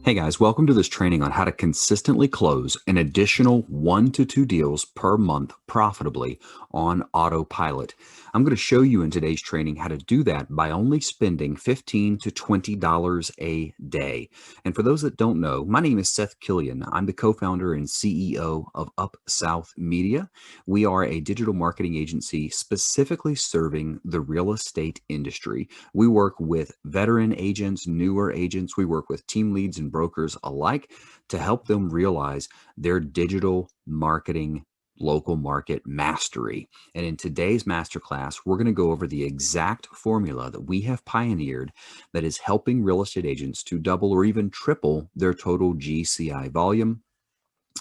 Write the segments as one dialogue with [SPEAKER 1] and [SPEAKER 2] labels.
[SPEAKER 1] Hey guys, welcome to this training on how to consistently close an additional 1 to 2 deals per month profitably on autopilot. I'm going to show you in today's training how to do that by only spending $15 to $20 a day. And for those that don't know, my name is Seth Killian. I'm the co-founder and CEO of Up South Media. We are a digital marketing agency specifically serving the real estate industry. We work with veteran agents, newer agents. We work with team leads and brokers alike to help them realize their digital marketing local market mastery. And in today's masterclass, we're going to go over the exact formula that we have pioneered that is helping real estate agents to double or even triple their total GCI volume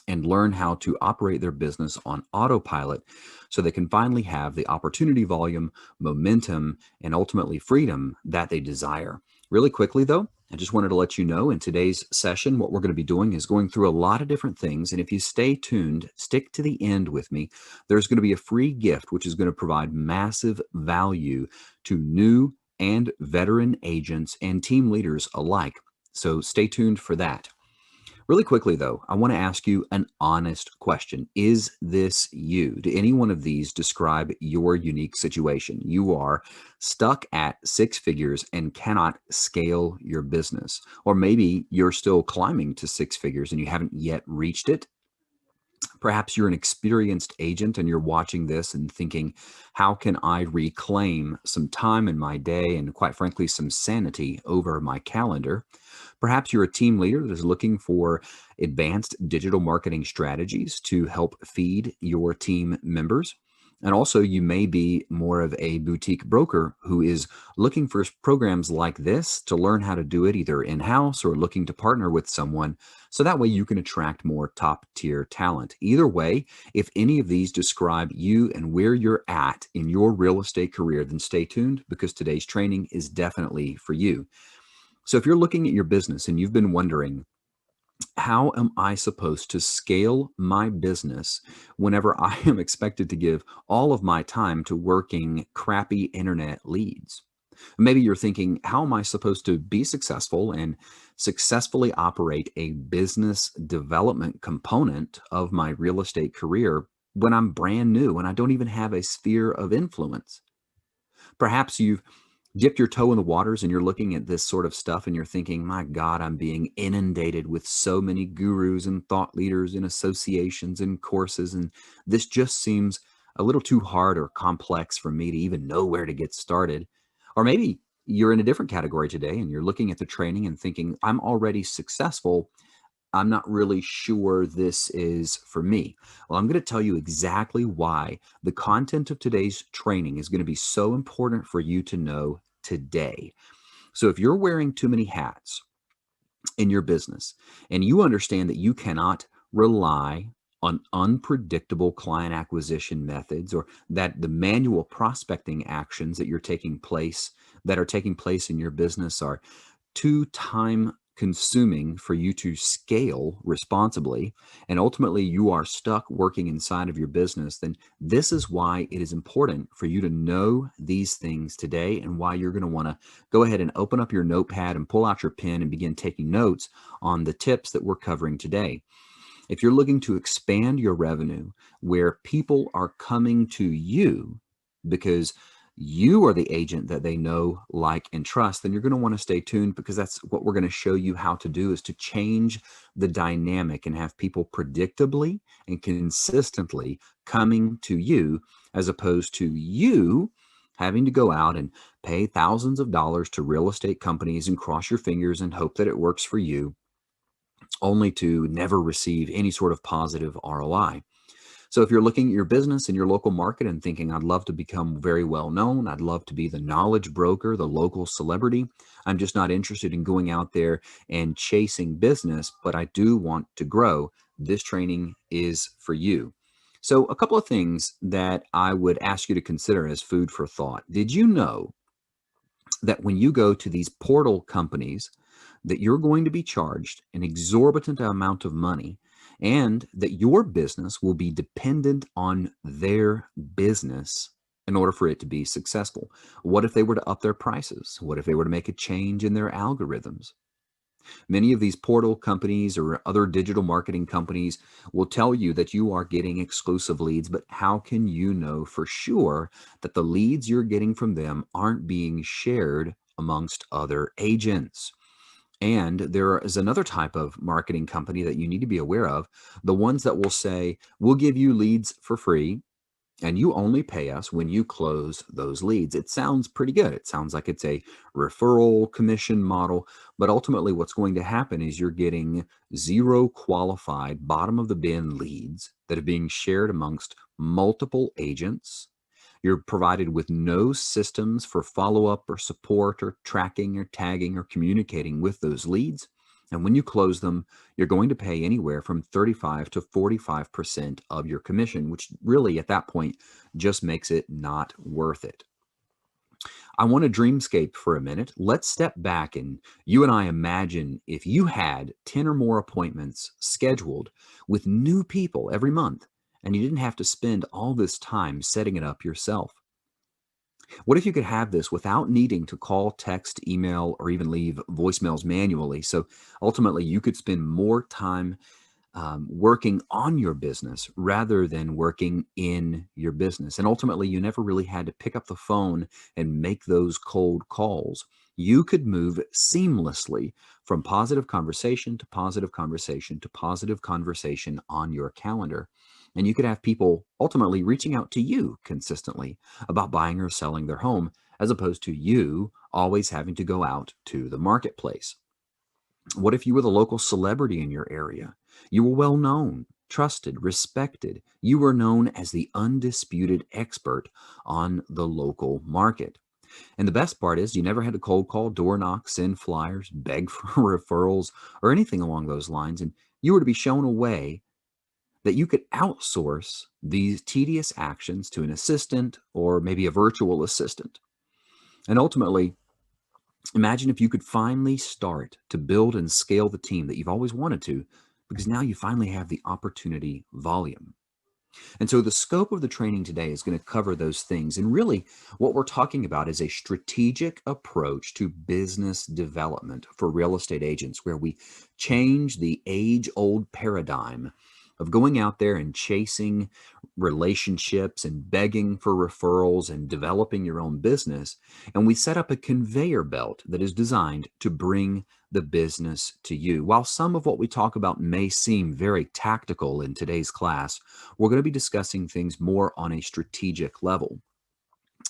[SPEAKER 1] and learn how to operate their business on autopilot so they can finally have the opportunity volume, momentum, and ultimately freedom that they desire. Really quickly, though, I just wanted to let you know in today's session, what we're going to be doing is going through a lot of different things. And if you stay tuned, stick to the end with me, there's going to be a free gift, which is going to provide massive value to new and veteran agents and team leaders alike. So stay tuned for that. Really quickly, though, I want to ask you an honest question. Is this you? Do any one of these describe your unique situation? You are stuck at six figures and cannot scale your business. Or maybe you're still climbing to six figures and you haven't yet reached it. Perhaps you're an experienced agent and you're watching this and thinking, how can I reclaim some time in my day and, quite frankly, some sanity over my calendar? Perhaps you're a team leader that is looking for advanced digital marketing strategies to help feed your team members. And also, you may be more of a boutique broker who is looking for programs like this to learn how to do it either in-house or looking to partner with someone so that way you can attract more top-tier talent. Either way, if any of these describe you and where you're at in your real estate career, then stay tuned because today's training is definitely for you. So if you're looking at your business and you've been wondering, how am I supposed to scale my business whenever I am expected to give all of my time to working crappy internet leads? Maybe you're thinking, how am I supposed to be successful and successfully operate a business development component of my real estate career when I'm brand new and I don't even have a sphere of influence? Perhaps you've dipped your toe in the waters and you're looking at this sort of stuff and you're thinking, my God, I'm being inundated with so many gurus and thought leaders and associations and courses. And this just seems a little too hard or complex for me to even know where to get started. Or maybe you're in a different category today and you're looking at the training and thinking, I'm already successful. I'm not really sure this is for me. Well, I'm going to tell you exactly why the content of today's training is going to be so important for you to know today. So if you're wearing too many hats in your business and you understand that you cannot rely on unpredictable client acquisition methods or that the manual prospecting actions that are taking place in your business are too time consuming for you to scale responsibly, and ultimately you are stuck working inside of your business, then this is why it is important for you to know these things today and why you're going to want to go ahead and open up your notepad and pull out your pen and begin taking notes on the tips that we're covering today. If you're looking to expand your revenue where people are coming to you because you are the agent that they know, like, and trust, then you're going to want to stay tuned because that's what we're going to show you how to do, is to change the dynamic and have people predictably and consistently coming to you as opposed to you having to go out and pay thousands of dollars to real estate companies and cross your fingers and hope that it works for you, only to never receive any sort of positive ROI. So if you're looking at your business in your local market and thinking, I'd love to become very well known, I'd love to be the knowledge broker, the local celebrity, I'm just not interested in going out there and chasing business, but I do want to grow, this training is for you. So a couple of things that I would ask you to consider as food for thought. Did you know that when you go to these portal companies, that you're going to be charged an exorbitant amount of money and that your business will be dependent on their business in order for it to be successful? What if they were to up their prices? What if they were to make a change in their algorithms? Many of these portal companies or other digital marketing companies will tell you that you are getting exclusive leads, but how can you know for sure that the leads you're getting from them aren't being shared amongst other agents? And there is another type of marketing company that you need to be aware of, the ones that will say, we'll give you leads for free and you only pay us when you close those leads. It sounds pretty good. It sounds like it's a referral commission model, but ultimately what's going to happen is you're getting zero qualified bottom of the bin leads that are being shared amongst multiple agents. You're provided with no systems for follow-up or support or tracking or tagging or communicating with those leads. And when you close them, you're going to pay anywhere from 35 to 45% of your commission, which really at that point just makes it not worth it. I want to dreamscape for a minute. Let's step back and you and I imagine if you had 10 or more appointments scheduled with new people every month and you didn't have to spend all this time setting it up yourself. What if you could have this without needing to call, text, email, or even leave voicemails manually? So ultimately, you could spend more time working on your business rather than working in your business. And ultimately, you never really had to pick up the phone and make those cold calls. You could move seamlessly from positive conversation to positive conversation to positive conversation on your calendar. And you could have people ultimately reaching out to you consistently about buying or selling their home, as opposed to you always having to go out to the marketplace. What if you were the local celebrity in your area? You were well known, trusted, respected. You were known as the undisputed expert on the local market. And the best part is you never had to cold call, door knock, send flyers, beg for referrals, or anything along those lines. And you were to be shown a way that you could outsource these tedious actions to an assistant or maybe a virtual assistant. And ultimately, imagine if you could finally start to build and scale the team that you've always wanted to, because now you finally have the opportunity volume. And so the scope of the training today is going to cover those things. And really, what we're talking about is a strategic approach to business development for real estate agents, where we change the age-old paradigm of going out there and chasing relationships and begging for referrals and developing your own business. And we set up a conveyor belt that is designed to bring the business to you. While some of what we talk about may seem very tactical in today's class, we're going to be discussing things more on a strategic level.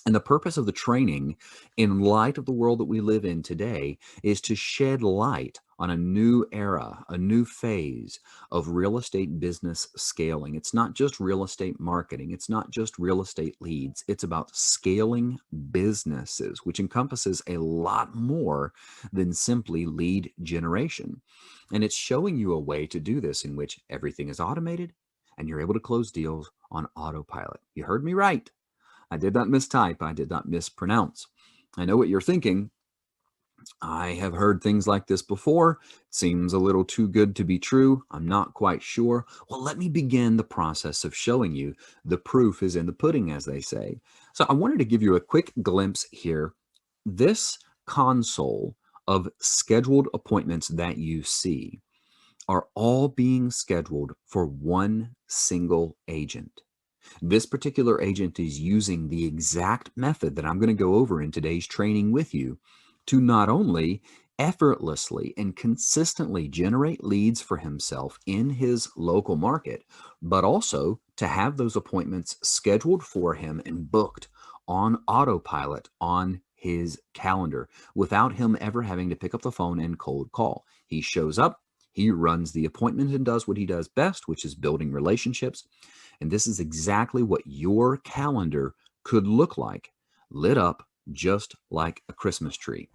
[SPEAKER 1] And the purpose of the training, in light of the world that we live in today, is to shed light on a new era, a new phase of real estate business scaling. It's not just real estate marketing. It's not just real estate leads. It's about scaling businesses, which encompasses a lot more than simply lead generation. And it's showing you a way to do this in which everything is automated and you're able to close deals on autopilot. You heard me right. I did not mistype. I did not mispronounce. I know what you're thinking. I have heard things like this before. It seems a little too good to be true. I'm not quite sure. Well, let me begin the process of showing you. The proof is in the pudding, as they say. So I wanted to give you a quick glimpse here. This console of scheduled appointments that you see are all being scheduled for one single agent. This particular agent is using the exact method that I'm going to go over in today's training with you to not only effortlessly and consistently generate leads for himself in his local market, but also to have those appointments scheduled for him and booked on autopilot on his calendar without him ever having to pick up the phone and cold call. He shows up, he runs the appointment and does what he does best, which is building relationships. And this is exactly what your calendar could look like, lit up just like a Christmas tree.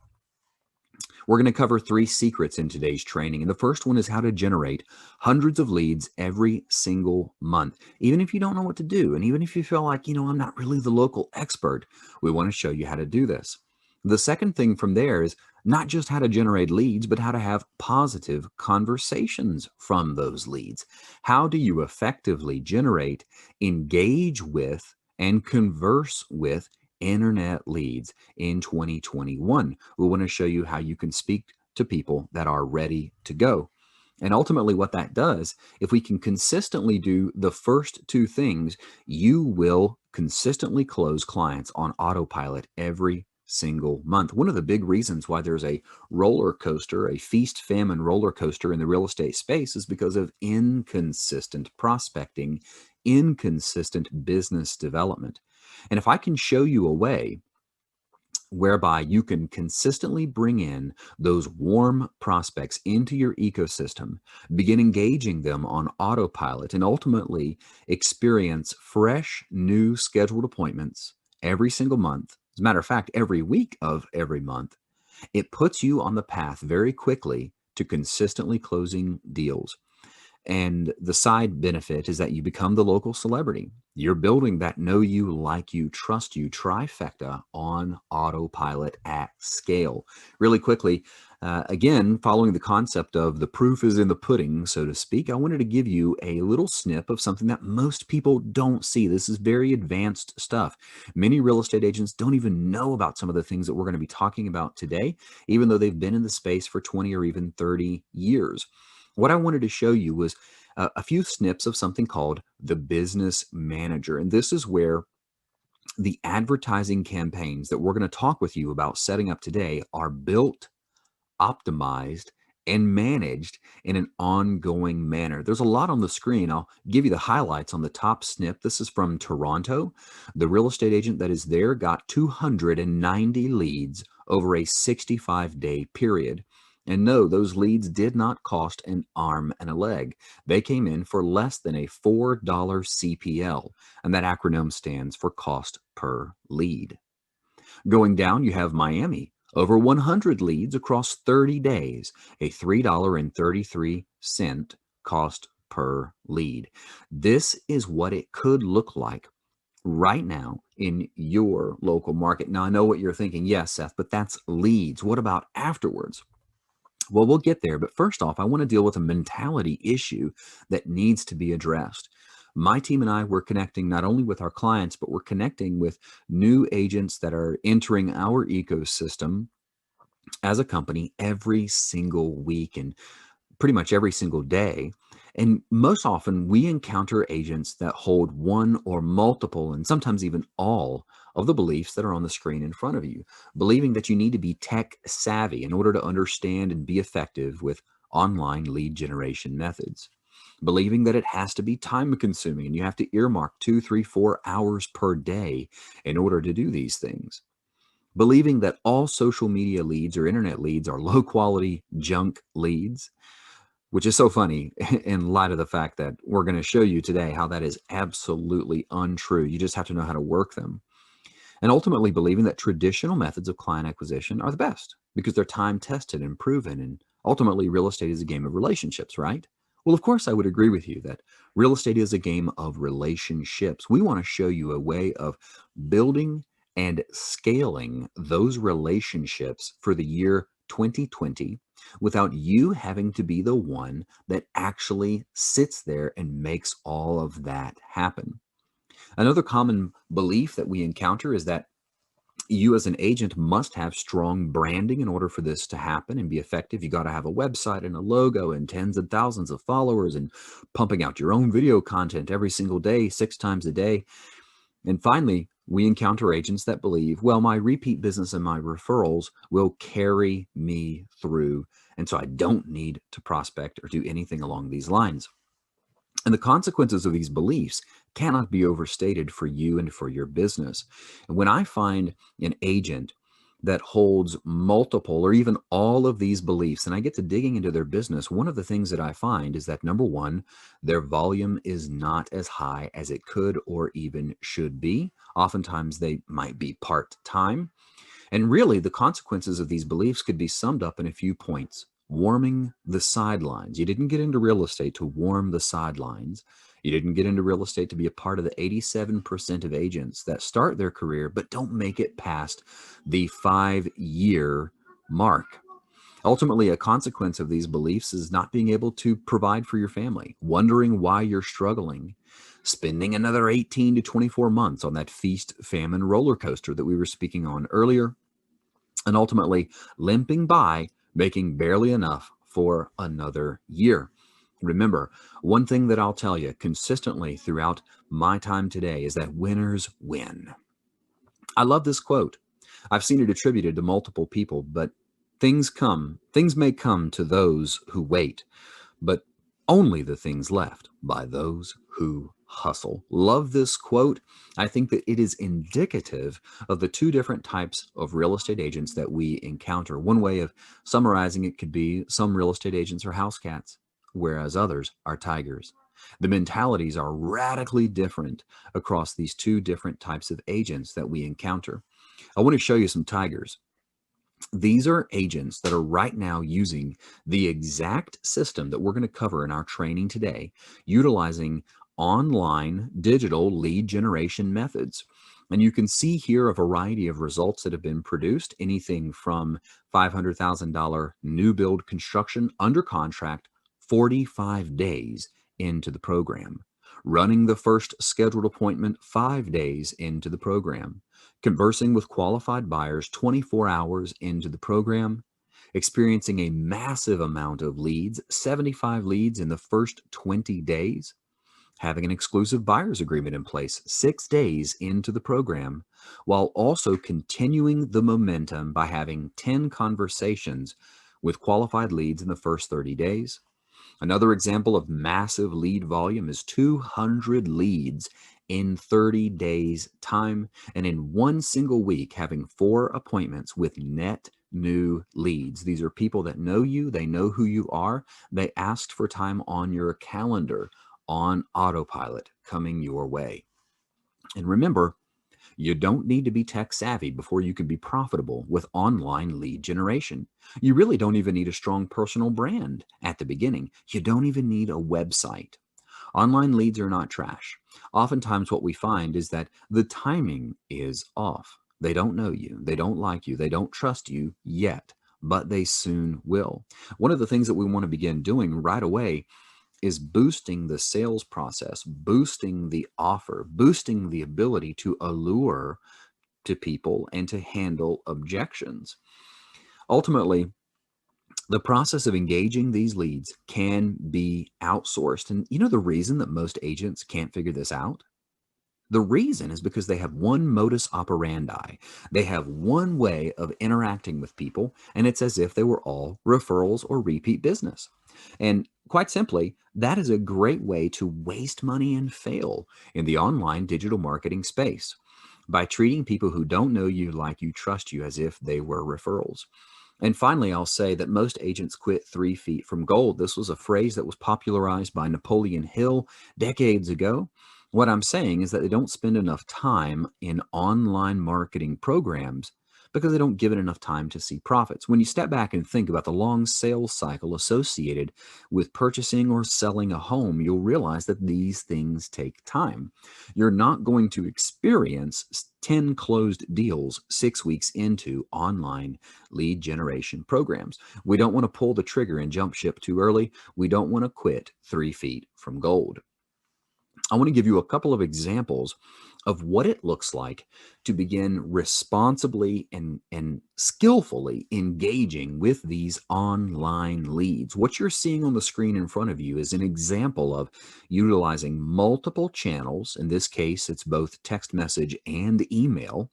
[SPEAKER 1] We're going to cover 3 secrets in today's training. And the first one is how to generate hundreds of leads every single month. Even if you don't know what to do, and even if you feel like, I'm not really the local expert, we want to show you how to do this. The second thing from there is not just how to generate leads, but how to have positive conversations from those leads. How do you effectively generate, engage with, and converse with internet leads in 2021? We want to show you how you can speak to people that are ready to go. And ultimately, what that does, if we can consistently do the first two things, you will consistently close clients on autopilot every single month. One of the big reasons why there's a roller coaster, a feast famine roller coaster in the real estate space is because of inconsistent prospecting, inconsistent business development. And if I can show you a way whereby you can consistently bring in those warm prospects into your ecosystem, begin engaging them on autopilot, and ultimately experience fresh, new scheduled appointments every single month. As a matter of fact, every week of every month, it puts you on the path very quickly to consistently closing deals. And the side benefit is that you become the local celebrity. You're building that know you, like you, trust you trifecta on autopilot at scale. Really quickly, again, following the concept of the proof is in the pudding, so to speak, I wanted to give you a little snip of something that most people don't see. This is very advanced stuff. Many real estate agents don't even know about some of the things that we're going to be talking about today, even though they've been in the space for 20 or even 30 years. What I wanted to show you was a few snips of something called the Business Manager. And this is where the advertising campaigns that we're going to talk with you about setting up today are built, optimized, and managed in an ongoing manner. There's a lot on the screen. I'll give you the highlights on the top snip. This is from Toronto. The real estate agent that is there got 290 leads over a 65-day period. And no, those leads did not cost an arm and a leg. They came in for less than a $4 CPL, and that acronym stands for cost per lead. Going down, you have Miami. Over 100 leads across 30 days, a $3.33 cost per lead. This is what it could look like right now in your local market. Now, I know what you're thinking. Yes, Seth, but that's leads. What about afterwards? Well, we'll get there. But first off, I want to deal with a mentality issue that needs to be addressed. My team and I, we're connecting not only with our clients, but we're connecting with new agents that are entering our ecosystem as a company every single week and pretty much every single day. And most often we encounter agents that hold one or multiple, and sometimes even all, of the beliefs that are on the screen in front of you, believing that you need to be tech savvy in order to understand and be effective with online lead generation methods, believing that it has to be time consuming and you have to earmark 2, 3, 4 hours per day in order to do these things, believing that all social media leads or internet leads are low quality junk leads, which is so funny in light of the fact that we're going to show you today how that is absolutely untrue. You just have to know how to work them. And ultimately believing that traditional methods of client acquisition are the best because they're time tested and proven. And ultimately, real estate is a game of relationships, right? Well, of course, I would agree with you that real estate is a game of relationships. We want to show you a way of building and scaling those relationships for the year 2020 without you having to be the one that actually sits there and makes all of that happen. Another common belief that we encounter is that you as an agent must have strong branding in order for this to happen and be effective. You got to have a website and a logo and tens of thousands of followers and pumping out your own video content every single day, 6 times a day. And finally, we encounter agents that believe, well, my repeat business and my referrals will carry me through. And so I don't need to prospect or do anything along these lines. And the consequences of these beliefs cannot be overstated for you and for your business. And when I find an agent that holds multiple or even all of these beliefs, and I get to digging into their business, one of the things that I find is that number one, their volume is not as high as it could or even should be. Oftentimes they might be part-time. And really, the consequences of these beliefs could be summed up in a few points. Warming the sidelines. You didn't get into real estate to warm the sidelines. You didn't get into real estate to be a part of the 87% of agents that start their career but don't make it past the 5-year mark. Ultimately, a consequence of these beliefs is not being able to provide for your family, wondering why you're struggling, spending another 18 to 24 months on that feast famine roller coaster that we were speaking on earlier, and ultimately limping by making barely enough for another year. Remember, one thing that I'll tell you consistently throughout my time today is that winners win. I love this quote. I've seen it attributed to multiple people, but things may come to those who wait, but only the things left by those who hustle. Love this quote. I think that it is indicative of the two different types of real estate agents that we encounter. One way of summarizing it could be some real estate agents are house cats, whereas others are tigers. The mentalities are radically different across these two different types of agents that we encounter. I want to show you some tigers. These are agents that are right now using the exact system that we're going to cover in our training today, utilizing online digital lead generation methods. And you can see here a variety of results that have been produced, anything from $500,000 new build construction under contract 45 days into the program, running the first scheduled appointment 5 days into the program, conversing with qualified buyers 24 hours into the program, experiencing a massive amount of leads, 75 leads in the first 20 days, having an exclusive buyer's agreement in place 6 days into the program, while also continuing the momentum by having 10 conversations with qualified leads in the first 30 days. Another example of massive lead volume is 200 leads in 30 days time, and in one single week having 4 appointments with net new leads. These are people that know you, they know who you are, they asked for time on your calendar on autopilot coming your way. And remember, you don't need to be tech savvy before you can be profitable with online lead generation. You really don't even need a strong personal brand at the beginning. You don't even need a website. Online leads are not trash. Oftentimes, what we find is that the timing is off. They don't know you, they don't like you, they don't trust you yet, but they soon will. One of the things that we want to begin doing right away is boosting the sales process, boosting the offer, boosting the ability to allure to people and to handle objections. Ultimately, the process of engaging these leads can be outsourced. And you know the reason that most agents can't figure this out? The reason is because they have one modus operandi. They have one way of interacting with people, and it's as if they were all referrals or repeat business. And quite simply, that is a great way to waste money and fail in the online digital marketing space by treating people who don't know you, like you, trust you as if they were referrals. And finally, I'll say that most agents quit 3 feet from gold. This was a phrase that was popularized by Napoleon Hill decades ago. What I'm saying is that they don't spend enough time in online marketing programs because they don't give it enough time to see profits. When you step back and think about the long sales cycle associated with purchasing or selling a home, you'll realize that these things take time. You're not going to experience 10 closed deals 6 weeks into online lead generation programs. We don't want to pull the trigger and jump ship too early. We don't want to quit 3 feet from gold. I want to give you a couple of examples of what it looks like to begin responsibly and skillfully engaging with these online leads. What you're seeing on the screen in front of you is an example of utilizing multiple channels. In this case, it's both text message and email,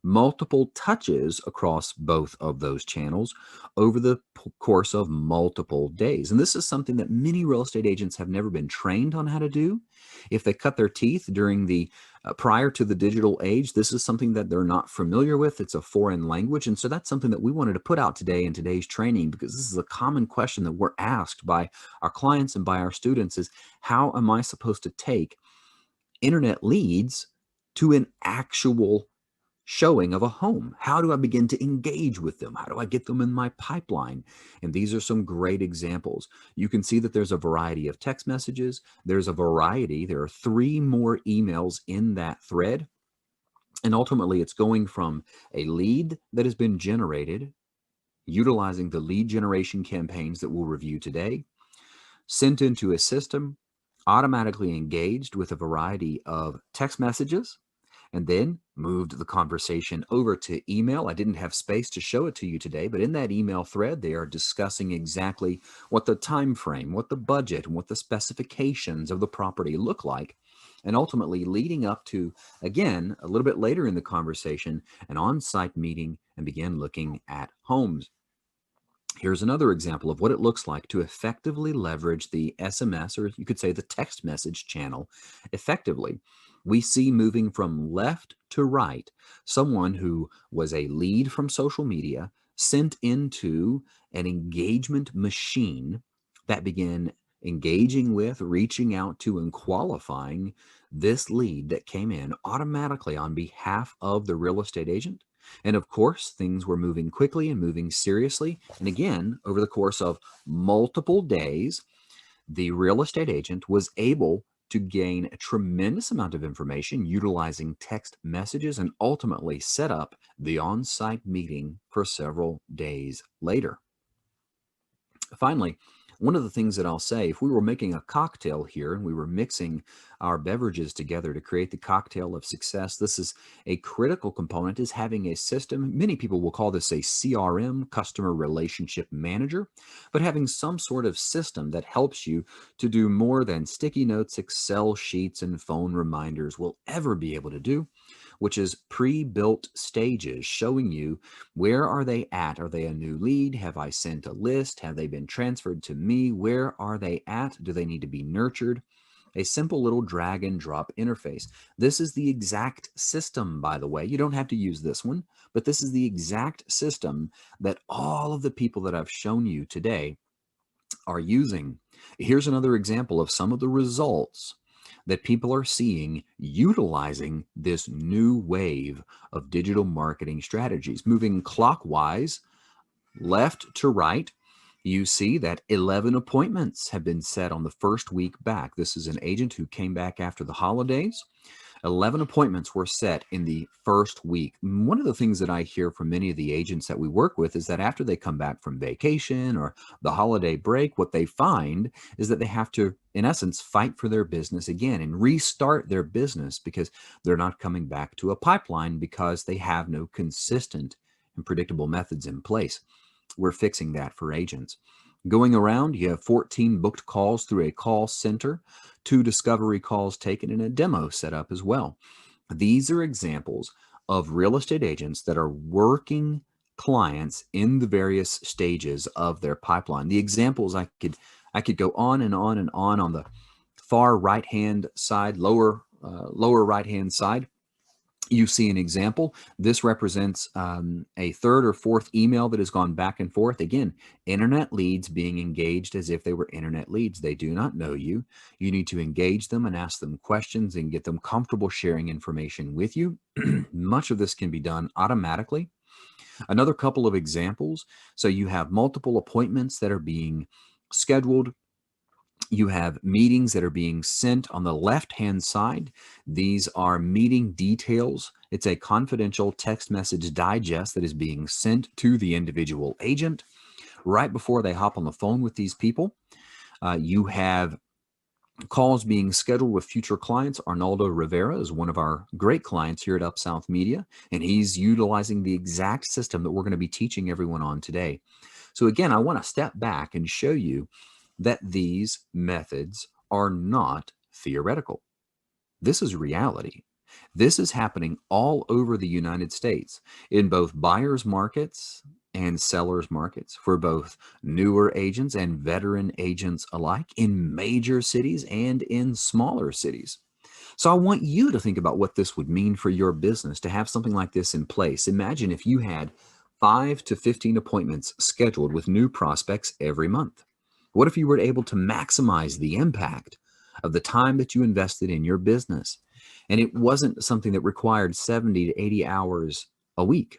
[SPEAKER 1] multiple touches across both of those channels over the course of multiple days. And this is something that many real estate agents have never been trained on how to do. If they cut their teeth during the prior to the digital age, this is something that they're not familiar with. It's a foreign language. And so that's something that we wanted to put out today in today's training, because this is a common question that we're asked by our clients and by our students is, how am I supposed to take internet leads to an actual showing of a home? How do I begin to engage with them? How do I get them in my pipeline? And these are some great examples. You can see that there's a variety of text messages. There are 3 more emails in that thread. And ultimately, it's going from a lead that has been generated utilizing the lead generation campaigns that we'll review today, sent into a system, automatically engaged with a variety of text messages, and then moved the conversation over to email. I didn't have space to show it to you today, but in that email thread, they are discussing exactly what the time frame, what the budget, and what the specifications of the property look like, and ultimately leading up to, again, a little bit later in the conversation, an on-site meeting and begin looking at homes. Here's another example of what it looks like to effectively leverage the SMS, or you could say the text message channel, effectively. We see moving from left to right someone who was a lead from social media sent into an engagement machine that began engaging with, reaching out to, and qualifying this lead that came in automatically on behalf of the real estate agent. And of course, things were moving quickly and moving seriously. And again, over the course of multiple days, the real estate agent was able to gain a tremendous amount of information utilizing text messages and ultimately set up the on site meeting for several days later. Finally, one of the things that I'll say, if we were making a cocktail here and we were mixing our beverages together to create the cocktail of success, this is a critical component, is having a system. Many people will call this a CRM, customer relationship manager, but having some sort of system that helps you to do more than sticky notes, Excel sheets, and phone reminders will ever be able to do, which is pre-built stages showing you where are they at? Are they a new lead? Have I sent a list? Have they been transferred to me? Where are they at? Do they need to be nurtured? A simple little drag and drop interface. This is the exact system, by the way. You don't have to use this one, but this is the exact system that all of the people that I've shown you today are using. Here's another example of some of the results that people are seeing utilizing this new wave of digital marketing strategies. Moving clockwise, left to right, you see that 11 appointments have been set on the first week back. This is an agent who came back after the holidays. 11 appointments were set in the first week. One of the things that I hear from many of the agents that we work with is that after they come back from vacation or the holiday break, what they find is that they have to, in essence, fight for their business again and restart their business because they're not coming back to a pipeline because they have no consistent and predictable methods in place. We're fixing that for agents. Going around, you have 14 booked calls through a call center, 2 discovery calls taken, and a demo set up as well. These are examples of real estate agents that are working clients in the various stages of their pipeline. The examples I could go on and on and on the far right hand side, lower right hand side. You see an example. This represents a third or fourth email that has gone back and forth. Again, internet leads being engaged as if they were internet leads. They do not know you. You need to engage them and ask them questions and get them comfortable sharing information with you. Much of this can be done automatically. Another couple of examples. So you have multiple appointments that are being scheduled. You have meetings that are being sent on the left-hand side. These are meeting details. It's a confidential text message digest that is being sent to the individual agent right before they hop on the phone with these people. You have calls being scheduled with future clients. Arnaldo Rivera is one of our great clients here at Up South Media, and he's utilizing the exact system that we're going to be teaching everyone on today. So again, I want to step back and show you that these methods are not theoretical. This is reality. This is happening all over the United States in both buyers markets and sellers markets for both newer agents and veteran agents alike in major cities and in smaller cities. So I want you to think about what this would mean for your business to have something like this in place. Imagine if you had 5 to 15 appointments scheduled with new prospects every month. What if you were able to maximize the impact of the time that you invested in your business? And it wasn't something that required 70 to 80 hours a week.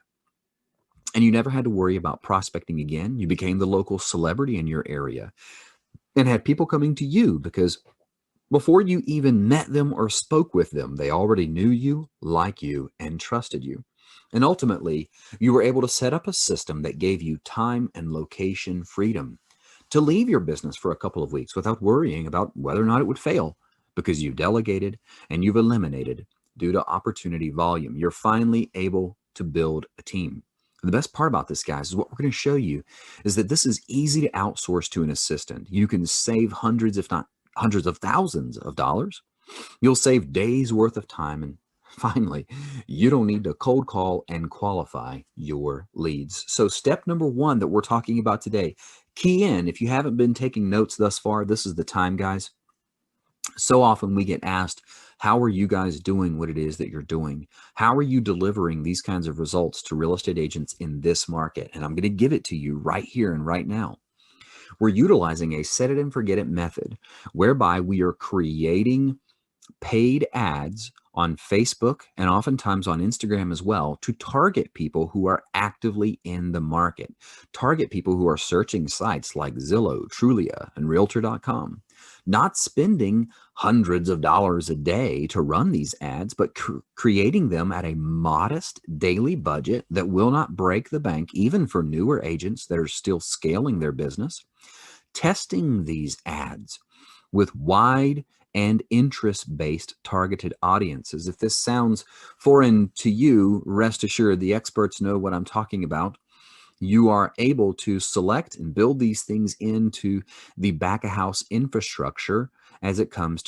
[SPEAKER 1] And you never had to worry about prospecting again. You became the local celebrity in your area and had people coming to you because before you even met them or spoke with them, they already knew you, liked you, and trusted you. And ultimately, you were able to set up a system that gave you time and location freedom to leave your business for a couple of weeks without worrying about whether or not it would fail because you've delegated and you've eliminated due to opportunity volume. You're finally able to build a team. The best part about this, guys, is what we're going to show you is that this is easy to outsource to an assistant. You can save hundreds, if not hundreds of thousands of dollars. You'll save days worth of time. And finally, you don't need to cold call and qualify your leads. So step number one that we're talking about today, key in. If you haven't been taking notes thus far, this is the time, guys. So often we get asked, how are you guys doing what it is that you're doing? How are you delivering these kinds of results to real estate agents in this market? And I'm going to give it to you right here and right now. We're utilizing a set it and forget it method whereby we are creating paid ads on Facebook and oftentimes on Instagram as well to target people who are actively in the market. Target people who are searching sites like Zillow, Trulia, and Realtor.com. Not spending hundreds of dollars a day to run these ads, but creating them at a modest daily budget that will not break the bank, even for newer agents that are still scaling their business. Testing these ads with wide and interest-based targeted audiences. If this sounds foreign to you, rest assured the experts know what I'm talking about. You are able to select and build these things into the back-of-house infrastructure as it pertains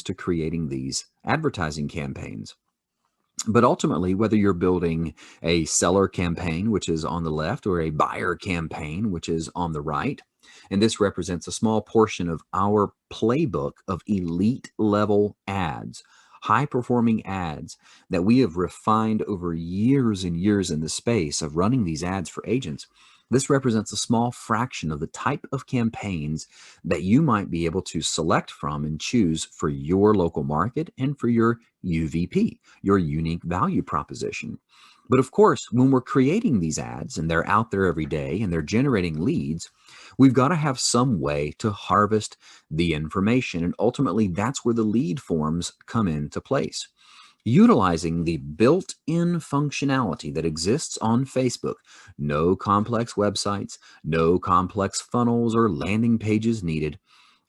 [SPEAKER 1] to creating these advertising campaigns. But ultimately, whether you're building a seller campaign, which is on the left, or a buyer campaign, which is on the right, and this represents a small portion of our playbook of elite level ads, high performing ads that we have refined over years and years in the space of running these ads for agents. This represents a small fraction of the type of campaigns that you might be able to select from and choose for your local market and for your UVP, your unique value proposition. But of course, when we're creating these ads and they're out there every day and they're generating leads, we've got to have some way to harvest the information. And ultimately, that's where the lead forms come into place. Utilizing the built-in functionality that exists on Facebook, no complex websites, no complex funnels or landing pages needed,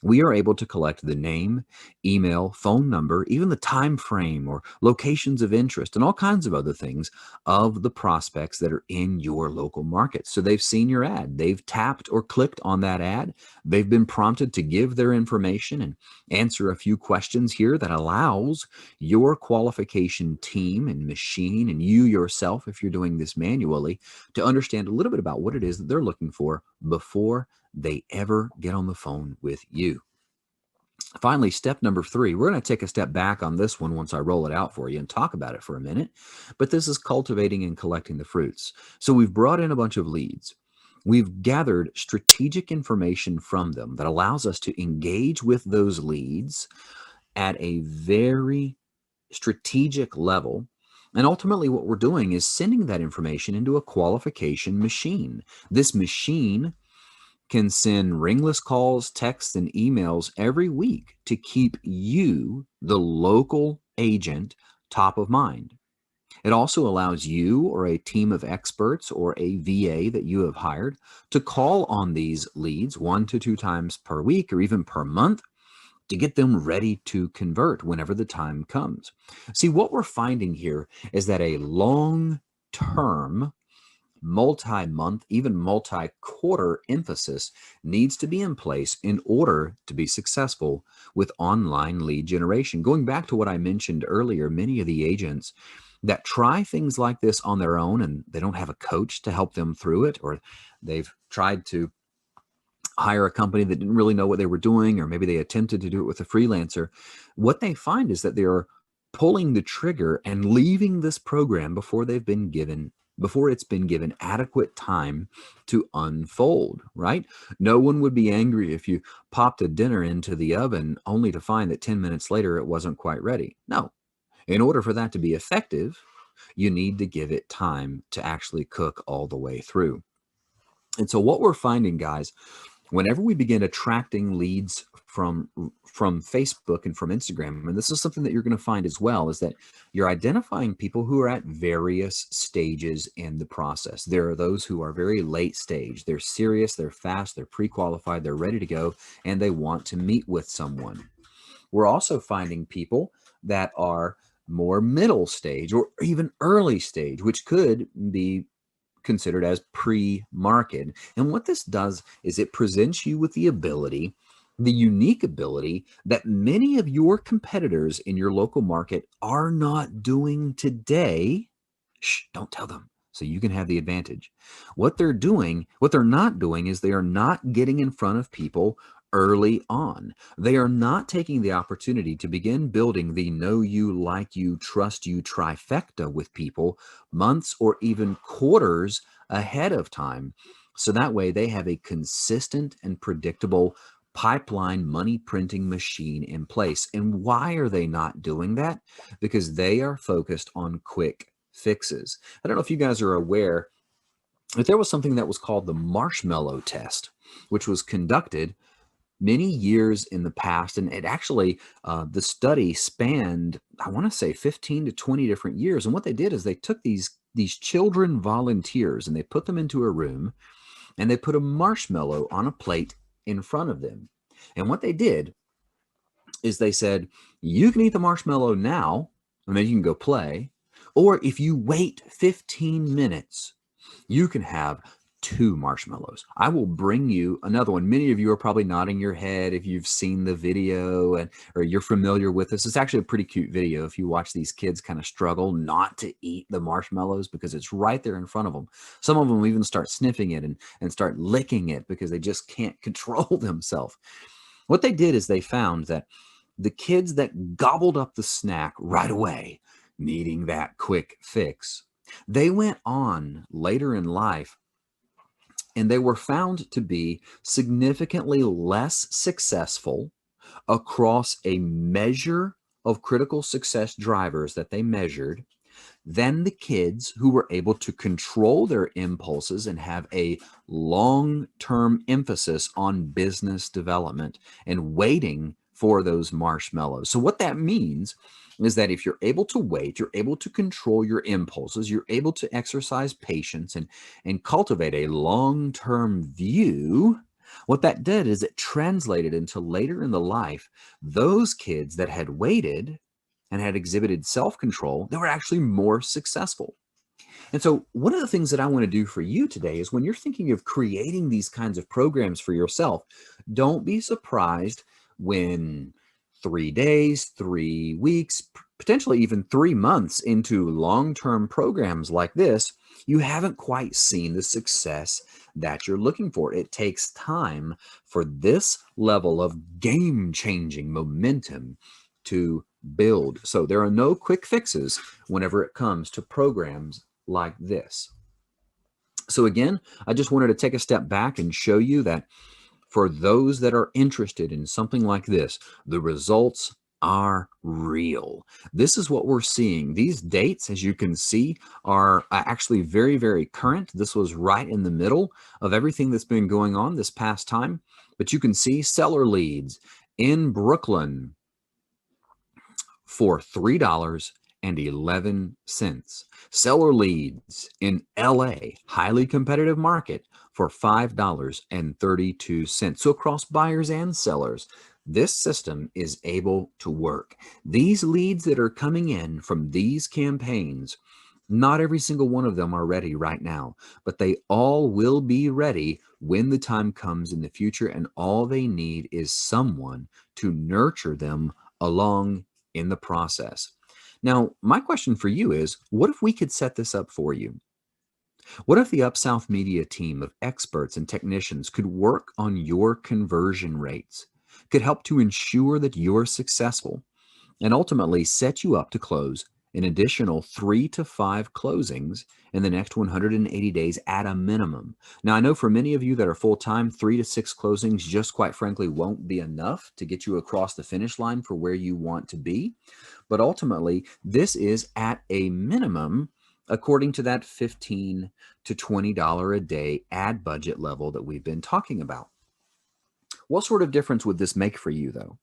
[SPEAKER 1] we are able to collect the name, email, phone number, even the time frame or locations of interest, and all kinds of other things of the prospects that are in your local market. So they've seen your ad, they've tapped or clicked on that ad, they've been prompted to give their information and answer a few questions here that allows your qualification team and machine and you yourself, if you're doing this manually, to understand a little bit about what it is that they're looking for before they ever get on the phone with you. Finally, step number 3, we're going to take a step back on this one once I roll it out for you and talk about it for a minute. But this is cultivating and collecting the fruits. So we've brought in a bunch of leads. We've gathered strategic information from them that allows us to engage with those leads at a very strategic level. And ultimately, what we're doing is sending that information into a qualification machine. This machine can send ringless calls, texts, and emails every week to keep you, the local agent, top of mind. It also allows you or a team of experts or a VA that you have hired to call on these leads 1 to 2 times per week or even per month to get them ready to convert whenever the time comes. See, what we're finding here is that a long-term, multi-month, even multi-quarter emphasis needs to be in place in order to be successful with online lead generation. Going back to what I mentioned earlier, many of the agents that try things like this on their own and they don't have a coach to help them through it, or they've tried to hire a company that didn't really know what they were doing, or maybe they attempted to do it with a freelancer, what they find is that they are pulling the trigger and leaving this program before it's been given adequate time to unfold, right? No one would be angry if you popped a dinner into the oven only to find that 10 minutes later it wasn't quite ready. No. In order for that to be effective, you need to give it time to actually cook all the way through. And so what we're finding, guys, whenever we begin attracting leads from Facebook and from Instagram, and this is something that you're going to find as well, is that you're identifying people who are at various stages in the process. There are those who are very late stage. They're serious, they're fast, they're pre-qualified, they're ready to go, and they want to meet with someone. We're also finding people that are more middle stage, or even early stage, which could be considered as pre-market. And what this does is it presents you with the ability, the unique ability that many of your competitors in your local market are not doing today. Shh, don't tell them. So you can have the advantage. What they're not doing is they are not getting in front of people early on. They are not taking the opportunity to begin building the know you, like you, trust you trifecta with people months or even quarters ahead of time. So that way they have a consistent and predictable pipeline money printing machine in place. And why are they not doing that? Because they are focused on quick fixes. I don't know if you guys are aware that there was something that was called the marshmallow test, which was conducted many years in the past. And it actually, the study spanned, I want to say 15 to 20 different years. And what they did is they took these children volunteers and they put them into a room and they put a marshmallow on a plate in front of them. And what they did is they said, you can eat the marshmallow now and then you can go play. Or if you wait 15 minutes, you can have 2 marshmallows. I will bring you another one. Many of you are probably nodding your head if you've seen the video or you're familiar with this. It's actually a pretty cute video if you watch these kids kind of struggle not to eat the marshmallows because it's right there in front of them. Some of them even start sniffing it and start licking it because they just can't control themselves. What they did is they found that the kids that gobbled up the snack right away, needing that quick fix, they went on later in life and they were found to be significantly less successful across a measure of critical success drivers that they measured than the kids who were able to control their impulses and have a long-term emphasis on business development and waiting for those marshmallows. So what that means is that if you're able to wait, you're able to control your impulses, you're able to exercise patience and cultivate a long-term view. What that did is it translated into later in the life, those kids that had waited and had exhibited self-control, they were actually more successful. And so one of the things that I want to do for you today is when you're thinking of creating these kinds of programs for yourself, don't be surprised when 3 days, 3 weeks, potentially even 3 months into long-term programs like this, you haven't quite seen the success that you're looking for. It takes time for this level of game-changing momentum to build. So there are no quick fixes whenever it comes to programs like this. So again, I just wanted to take a step back and show you that for those that are interested in something like this, the results are real. This is what we're seeing. These dates, as you can see, are actually very, very current. This was right in the middle of everything that's been going on this past time. But you can see seller leads in Brooklyn for $3.11. Seller leads in LA, highly competitive market, for $5.32. So across buyers and sellers, this system is able to work. These leads that are coming in from these campaigns, not every single one of them are ready right now, but they all will be ready when the time comes in the future, and all they need is someone to nurture them along in the process. Now, my question for you is, what if we could set this up for you? What if the UpSouth Media team of experts and technicians could work on your conversion rates, could help to ensure that you're successful, and ultimately set you up to close an additional 3 to 5 closings in the next 180 days at a minimum? Now, I know for many of you that are full-time, 3 to 6 closings just quite frankly won't be enough to get you across the finish line for where you want to be. But ultimately, this is at a minimum according to that $15 to $20 a day ad budget level that we've been talking about. What sort of difference would this make for you, though?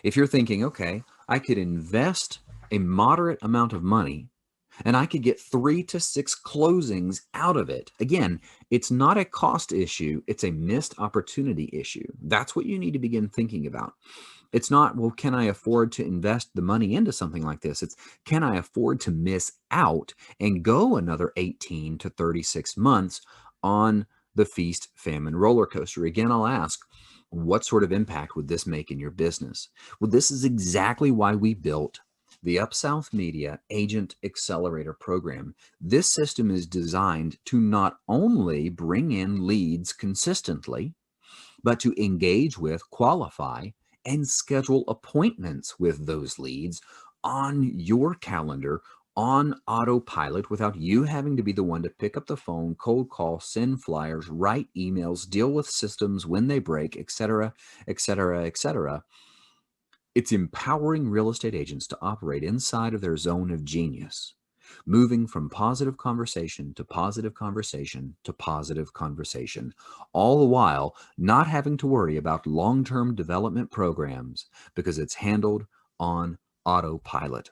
[SPEAKER 1] If you're thinking, okay, I could invest a moderate amount of money and I could get 3 to 6 closings out of it. Again, it's not a cost issue, it's a missed opportunity issue. That's what you need to begin thinking about. It's not, well, can I afford to invest the money into something like this? It's, can I afford to miss out and go another 18 to 36 months on the feast famine roller coaster? Again, I'll ask, what sort of impact would this make in your business? Well, this is exactly why we built the UpSouth Media Agent Accelerator program. This system is designed to not only bring in leads consistently, but to engage with, qualify, and schedule appointments with those leads on your calendar on autopilot without you having to be the one to pick up the phone, cold call, send flyers, write emails, deal with systems when they break, etc., etc., etc. It's empowering real estate agents to operate inside of their zone of genius, moving from positive conversation to positive conversation to positive conversation, all the while not having to worry about long-term development programs because it's handled on autopilot.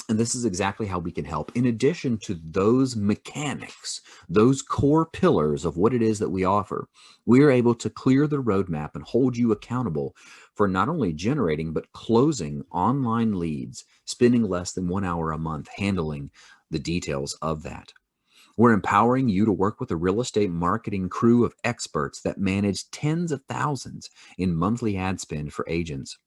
[SPEAKER 1] And this is exactly how we can help. In addition to those mechanics, those core pillars of what it is that we offer, we are able to clear the roadmap and hold you accountable for not only generating, but closing online leads, spending less than 1 hour a month handling the details of that. We're empowering you to work with a real estate marketing crew of experts that manage tens of thousands in monthly ad spend for agents,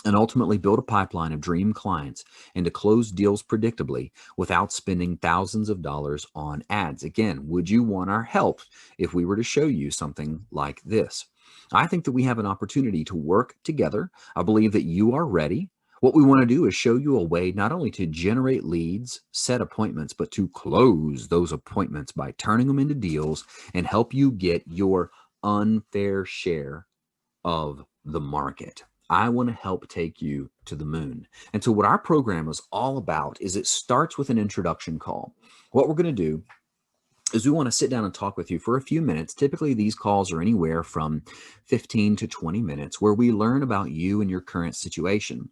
[SPEAKER 1] and ultimately build a pipeline of dream clients and to close deals predictably without spending thousands of dollars on ads. Again, would you want our help if we were to show you something like this? I think that we have an opportunity to work together. I believe that you are ready. What we want to do is show you a way not only to generate leads, set appointments, but to close those appointments by turning them into deals and help you get your unfair share of the market. I want to help take you to the moon. And so what our program is all about is it starts with an introduction call. What we're going to do is we want to sit down and talk with you for a few minutes. Typically, these calls are anywhere from 15 to 20 minutes where we learn about you and your current situation.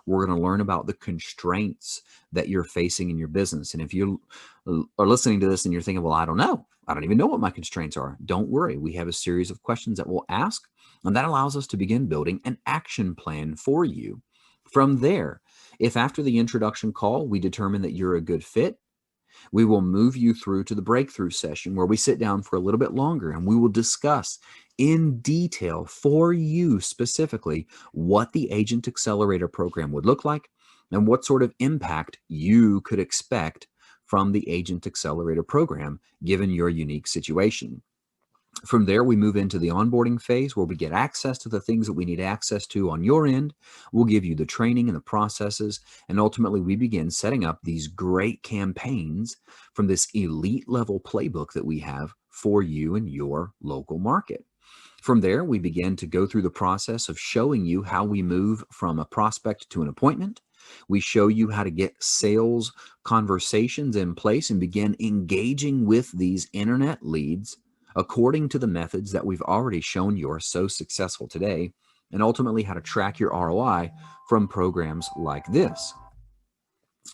[SPEAKER 1] We're going to learn about the constraints that you're facing in your business. And if you are listening to this and you're thinking, well, I don't know, I don't even know what my constraints are, don't worry. We have a series of questions that we'll ask, and that allows us to begin building an action plan for you. From there, if after the introduction call, we determine that you're a good fit, we will move you through to the breakthrough session where we sit down for a little bit longer and we will discuss in detail for you specifically what the Agent Accelerator program would look like and what sort of impact you could expect from the Agent Accelerator program given your unique situation. From there, we move into the onboarding phase where we get access to the things that we need access to on your end. We'll give you the training and the processes, and ultimately we begin setting up these great campaigns from this elite level playbook that we have for you and your local market. From there, we begin to go through the process of showing you how we move from a prospect to an appointment. We show you how to get sales conversations in place and begin engaging with these internet leads according to the methods that we've already shown you are so successful today, and ultimately how to track your ROI from programs like this.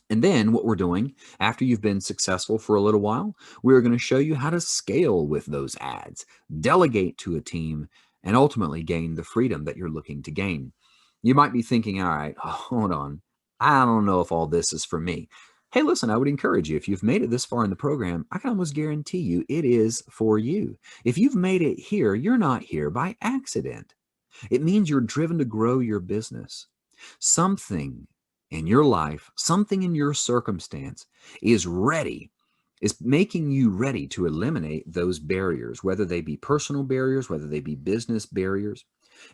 [SPEAKER 1] And then what we're doing after you've been successful for a little while, we're going to show you how to scale with those ads, delegate to a team, and ultimately gain the freedom that you're looking to gain. You might be thinking, all right, hold on. I don't know if all this is for me. Hey, listen, I would encourage you, if you've made it this far in the program, I can almost guarantee you it is for you. If you've made it here, you're not here by accident. It means you're driven to grow your business. Something in your life, something in your circumstance is making you ready to eliminate those barriers, whether they be personal barriers, whether they be business barriers.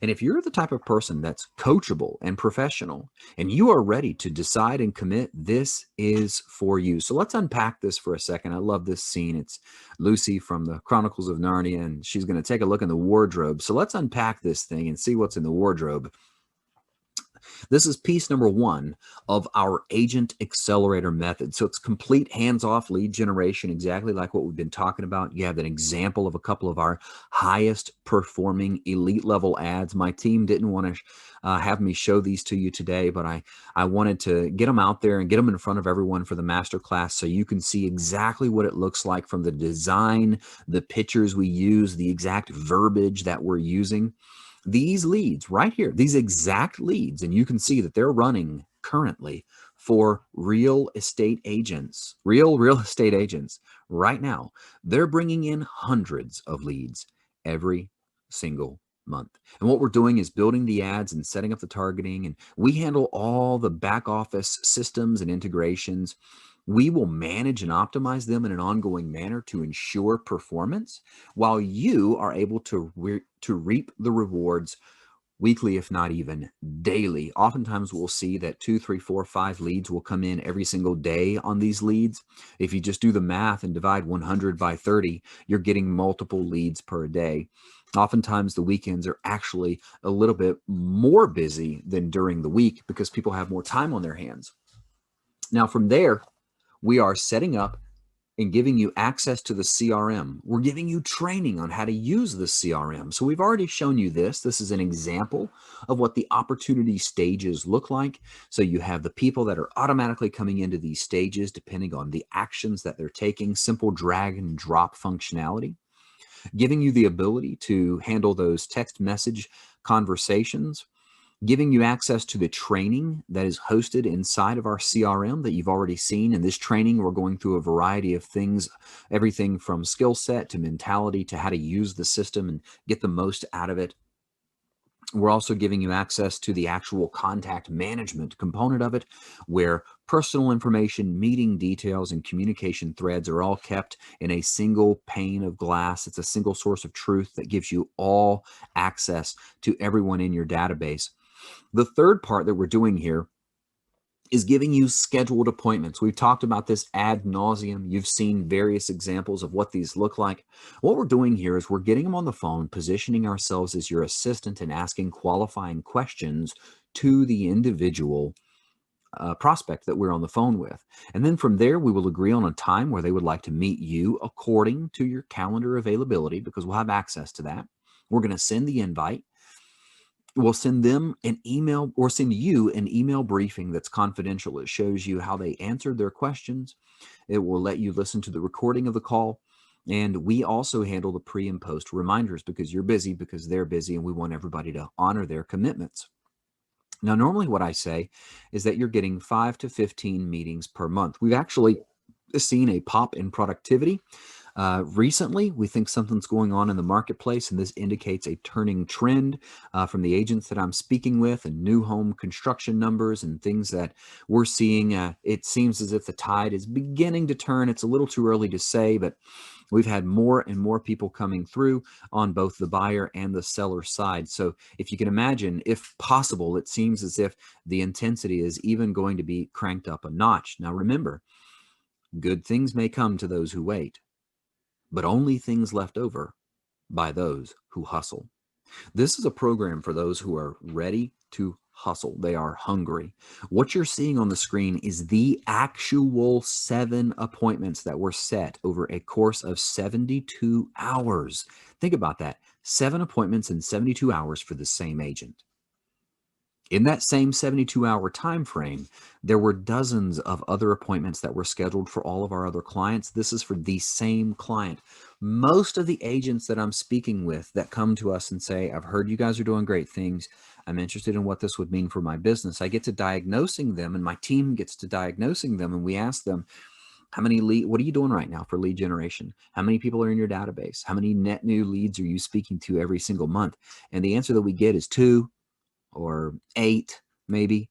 [SPEAKER 1] And if you're the type of person that's coachable and professional, and you are ready to decide and commit, this is for you. So let's unpack this for a second. I love this scene. It's Lucy from the Chronicles of Narnia, and she's going to take a look in the wardrobe. So let's unpack this thing and see what's in the wardrobe. This is piece number one of our Agent Accelerator method. So it's complete hands-off lead generation, exactly like what we've been talking about. You have an example of a couple of our highest performing elite level ads. My team didn't want to have me show these to you today, but I wanted to get them out there and get them in front of everyone for the masterclass so you can see exactly what it looks like from the design, the pictures we use, the exact verbiage that we're using. these leads right here, these exact leads, and you can see that they're running currently for real estate agents, real estate agents right now. They're bringing in hundreds of leads every single month. And what we're doing is building the ads and setting up the targeting, and we handle all the back office systems and integrations. We will manage and optimize them in an ongoing manner to ensure performance, while you are able to reap the rewards weekly, if not even daily. Oftentimes we'll see that 2, 3, 4, 5 leads will come in every single day on these leads. If you just do the math and divide 100 by 30, you're getting multiple leads per day. Oftentimes the weekends are actually a little bit more busy than during the week because people have more time on their hands. Now from there, we are setting up and giving you access to the CRM. We're giving you training on how to use the CRM. So we've already shown you this. This is an example of what the opportunity stages look like. So you have the people that are automatically coming into these stages depending on the actions that they're taking, simple drag and drop functionality, giving you the ability to handle those text message conversations, giving you access to the training that is hosted inside of our CRM that you've already seen. In this training, we're going through a variety of things, everything from skill set to mentality to how to use the system and get the most out of it. We're also giving you access to the actual contact management component of it, where personal information, meeting details, and communication threads are all kept in a single pane of glass. It's a single source of truth that gives you all access to everyone in your database. The third part that we're doing here is giving you scheduled appointments. We've talked about this ad nauseum. You've seen various examples of what these look like. What we're doing here is we're getting them on the phone, positioning ourselves as your assistant and asking qualifying questions to the individual prospect that we're on the phone with. And then from there, we will agree on a time where they would like to meet you according to your calendar availability, because we'll have access to that. We're going to send the invite. We'll send them an email, or send you an email briefing that's confidential. It shows you how they answered their questions. It will let you listen to the recording of the call. And we also handle the pre and post reminders, because you're busy, because they're busy, and we want everybody to honor their commitments. Now, normally what I say is that you're getting 5 to 15 meetings per month. We've actually seen a pop in productivity. Recently, we think something's going on in the marketplace, and this indicates a turning trend from the agents that I'm speaking with, and new home construction numbers and things that we're seeing. It seems as if the tide is beginning to turn. It's a little too early to say, but we've had more and more people coming through on both the buyer and the seller side. So if you can imagine, if possible, it seems as if the intensity is even going to be cranked up a notch. Now remember, good things may come to those who wait, but only things left over by those who hustle. This is a program for those who are ready to hustle. They are hungry. What you're seeing on the screen is the actual 7 appointments that were set over a course of 72 hours. Think about that. 7 appointments in 72 hours for the same agent. In that same 72-hour time frame, there were dozens of other appointments that were scheduled for all of our other clients. This is for the same client. Most of the agents that I'm speaking with that come to us and say, I've heard you guys are doing great things, I'm interested in what this would mean for my business, I get to diagnosing them, and my team gets to diagnosing them, and we ask them, what are you doing right now for lead generation? How many people are in your database? How many net new leads are you speaking to every single month? And the answer that we get is 2 or 8, maybe.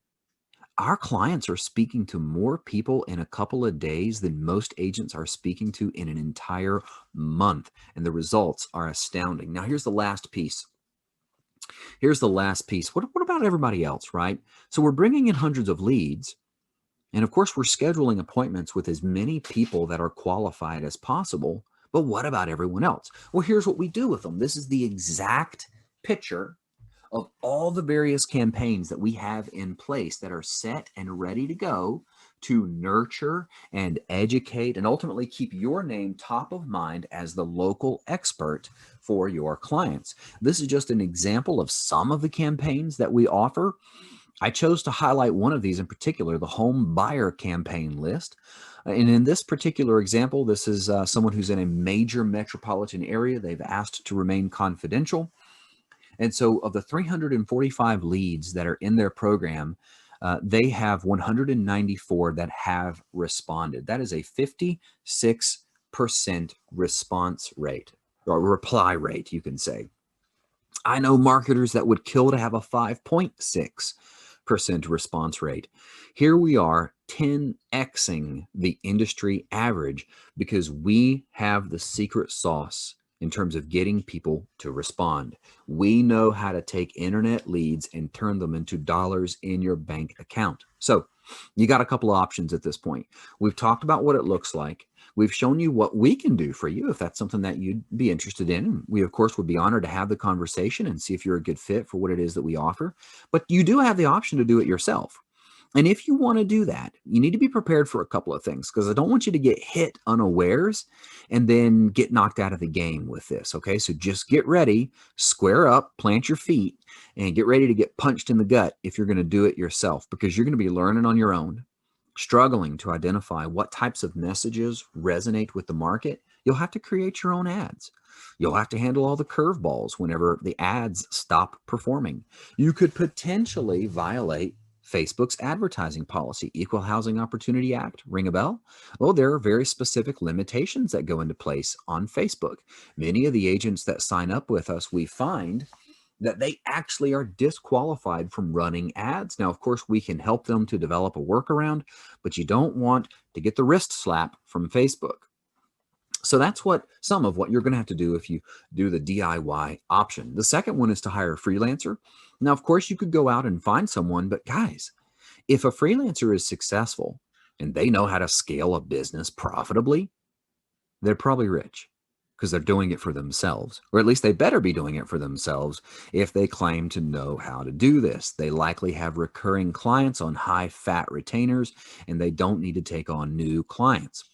[SPEAKER 1] Our clients are speaking to more people in a couple of days than most agents are speaking to in an entire month. And the results are astounding. Now, here's the last piece. What about everybody else, right? So we're bringing in hundreds of leads. And of course, we're scheduling appointments with as many people that are qualified as possible. But what about everyone else? Well, here's what we do with them. This is the exact picture of all the various campaigns that we have in place that are set and ready to go to nurture and educate and ultimately keep your name top of mind as the local expert for your clients. This is just an example of some of the campaigns that we offer. I chose to highlight one of these in particular, the home buyer campaign list. And in this particular example, this is someone who's in a major metropolitan area. They've asked to remain confidential. And so of the 345 leads that are in their program, they have 194 that have responded. That is a 56% response rate, or reply rate, you can say. I know marketers that would kill to have a 5.6% response rate. Here we are 10xing the industry average because we have the secret sauce in terms of getting people to respond. We know how to take internet leads and turn them into dollars in your bank account. So you got a couple of options at this point. We've talked about what it looks like. We've shown you what we can do for you if that's something that you'd be interested in. We, of course, would be honored to have the conversation and see if you're a good fit for what it is that we offer. But you do have the option to do it yourself. And if you want to do that, you need to be prepared for a couple of things, because I don't want you to get hit unawares and then get knocked out of the game with this. Okay, so just get ready, square up, plant your feet, and get ready to get punched in the gut if you're going to do it yourself, because you're going to be learning on your own, struggling to identify what types of messages resonate with the market. You'll have to create your own ads. You'll have to handle all the curveballs whenever the ads stop performing. You could potentially violate Facebook's advertising policy, Equal Housing Opportunity Act. Ring a bell? Well, there are very specific limitations that go into place on Facebook. Many of the agents that sign up with us, we find that they actually are disqualified from running ads. Now, of course, we can help them to develop a workaround, but you don't want to get the wrist slap from Facebook. So that's some of what you're going to have to do if you do the DIY option. The second one is to hire a freelancer. Now, of course, you could go out and find someone, but guys, if a freelancer is successful and they know how to scale a business profitably, they're probably rich, because they're doing it for themselves, or at least they better be doing it for themselves if they claim to know how to do this. They likely have recurring clients on high fat retainers, and they don't need to take on new clients.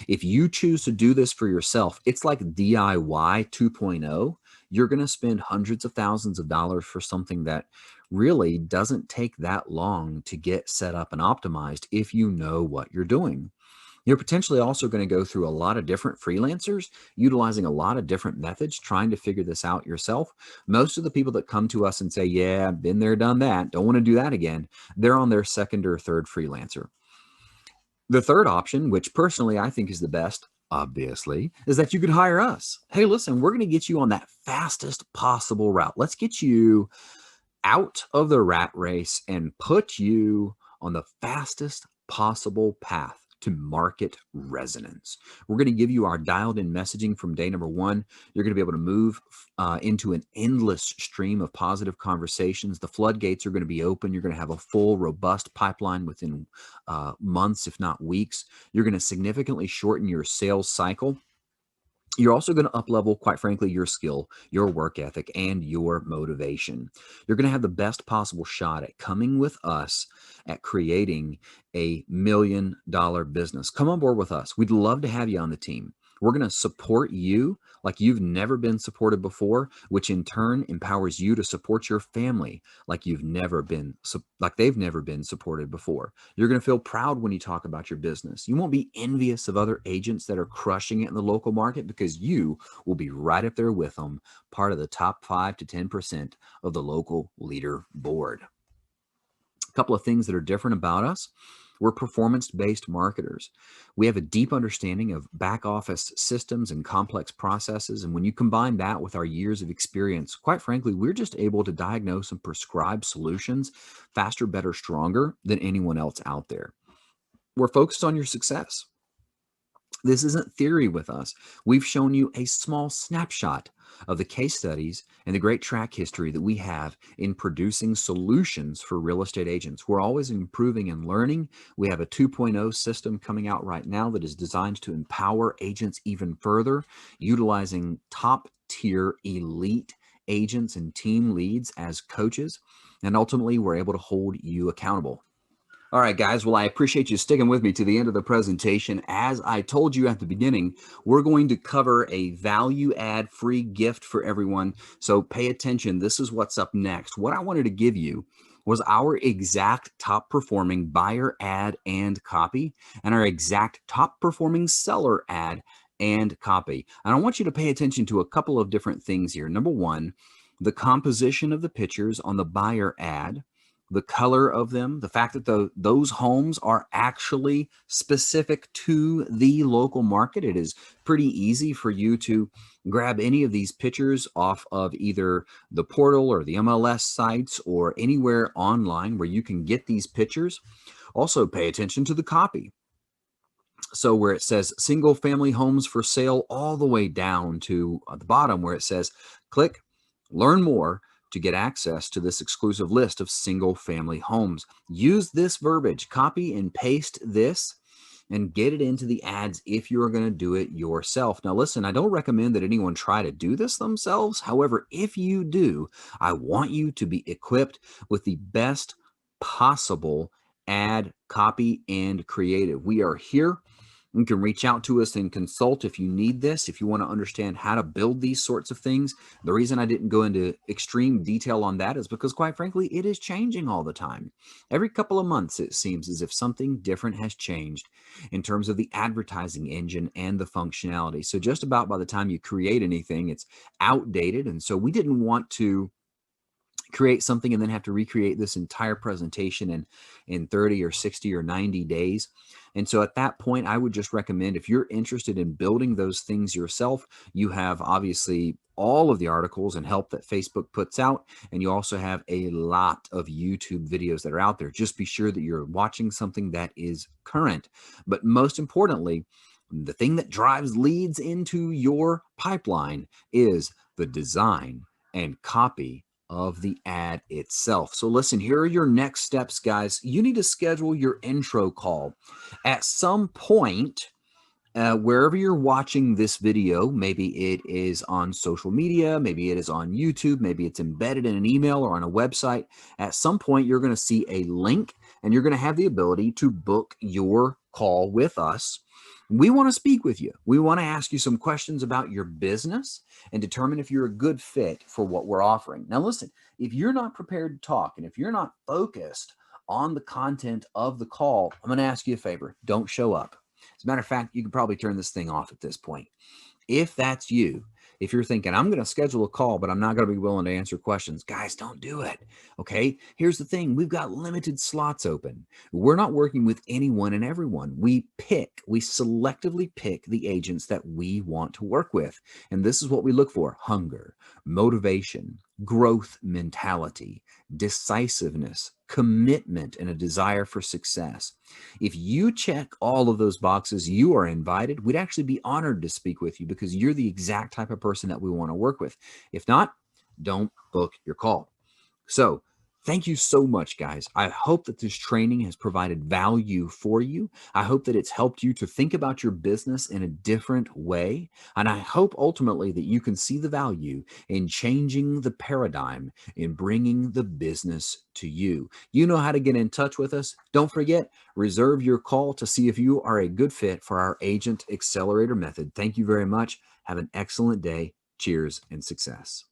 [SPEAKER 1] If you choose to do this for yourself, it's like DIY 2.0. You're going to spend hundreds of thousands of dollars for something that really doesn't take that long to get set up and optimized if you know what you're doing. You're potentially also going to go through a lot of different freelancers, utilizing a lot of different methods, trying to figure this out yourself. Most of the people that come to us and say, yeah, I've been there, done that, don't want to do that again, they're on their second or third freelancer. The third option, which personally I think is the best, obviously, is that you could hire us. Hey, listen, we're going to get you on that fastest possible route. Let's get you out of the rat race and put you on the fastest possible path to market resonance. We're going to give you our dialed in messaging from day number one. You're going to be able to move into an endless stream of positive conversations. The floodgates are going to be open. You're going to have a full, robust pipeline within months, if not weeks. You're going to significantly shorten your sales cycle. You're also going to up-level, quite frankly, your skill, your work ethic, and your motivation. You're going to have the best possible shot at coming with us at creating a $1 million business. Come on board with us. We'd love to have you on the team. We're going to support you like you've never been supported before, which in turn empowers you to support your family like they've never been supported before. You're going to feel proud when you talk about your business. You won't be envious of other agents that are crushing it in the local market, because you will be right up there with them, part of the top 5 to 10% of the local leaderboard. A couple of things that are different about us. We're performance-based marketers. We have a deep understanding of back office systems and complex processes. And when you combine that with our years of experience, quite frankly, we're just able to diagnose and prescribe solutions faster, better, stronger than anyone else out there. We're focused on your success. This isn't theory with us. We've shown you a small snapshot of the case studies and the great track history that we have in producing solutions for real estate agents. We're always improving and learning. We have a 2.0 system coming out right now that is designed to empower agents even further, utilizing top-tier elite agents and team leads as coaches. And ultimately, we're able to hold you accountable. All right, guys. Well, I appreciate you sticking with me to the end of the presentation. As I told you at the beginning, we're going to cover a value add free gift for everyone. So pay attention. This is what's up next. What I wanted to give you was our exact top performing buyer ad and copy, and our exact top performing seller ad and copy. And I want you to pay attention to a couple of different things here. Number one, the composition of the pictures on the buyer ad, the color of them, the fact that those homes are actually specific to the local market. It is pretty easy for you to grab any of these pictures off of either the portal or the MLS sites or anywhere online where you can get these pictures. Also, pay attention to the copy. So where it says single family homes for sale, all the way down to the bottom where it says click learn more to get access to this exclusive list of single family homes. Use this verbiage, copy and paste this, and get it into the ads if you're going to do it yourself. Now listen, I don't recommend that anyone try to do this themselves. However, if you do, I want you to be equipped with the best possible ad copy and creative. We are here. You can reach out to us and consult if you need this, if you want to understand how to build these sorts of things. The reason I didn't go into extreme detail on that is because, quite frankly, it is changing all the time. Every couple of months, it seems as if something different has changed in terms of the advertising engine and the functionality. So just about by the time you create anything, it's outdated. And so we didn't want to create something and then have to recreate this entire presentation in 30 or 60 or 90 days. And so at that point, I would just recommend, if you're interested in building those things yourself, you have obviously all of the articles and help that Facebook puts out. And you also have a lot of YouTube videos that are out there. Just be sure that you're watching something that is current. But most importantly, the thing that drives leads into your pipeline is the design and copy of the ad itself. So listen, here are your next steps, guys. You need to schedule your intro call. At some point, wherever you're watching this video, maybe it is on social media, maybe it is on YouTube, maybe it's embedded in an email or on a website. At some point, you're going to see a link and you're going to have the ability to book your call with us. We want to speak with you. We want to ask you some questions about your business and determine if you're a good fit for what we're offering. Now, listen, if you're not prepared to talk and if you're not focused on the content of the call, I'm going to ask you a favor. Don't show up. As a matter of fact, you can probably turn this thing off at this point. If that's you, if you're thinking, I'm going to schedule a call, but I'm not going to be willing to answer questions, guys, don't do it. Okay. Here's the thing. We've got limited slots open. We're not working with anyone and everyone. We selectively pick the agents that we want to work with. And this is what we look for: hunger, motivation, growth mentality, decisiveness, commitment, and a desire for success. If you check all of those boxes, you are invited. We'd actually be honored to speak with you because you're the exact type of person that we want to work with. If not, don't book your call. So thank you so much, guys. I hope that this training has provided value for you. I hope that it's helped you to think about your business in a different way. And I hope ultimately that you can see the value in changing the paradigm in bringing the business to you. You know how to get in touch with us. Don't forget, reserve your call to see if you are a good fit for our Agent Accelerator method. Thank you very much. Have an excellent day. Cheers and success.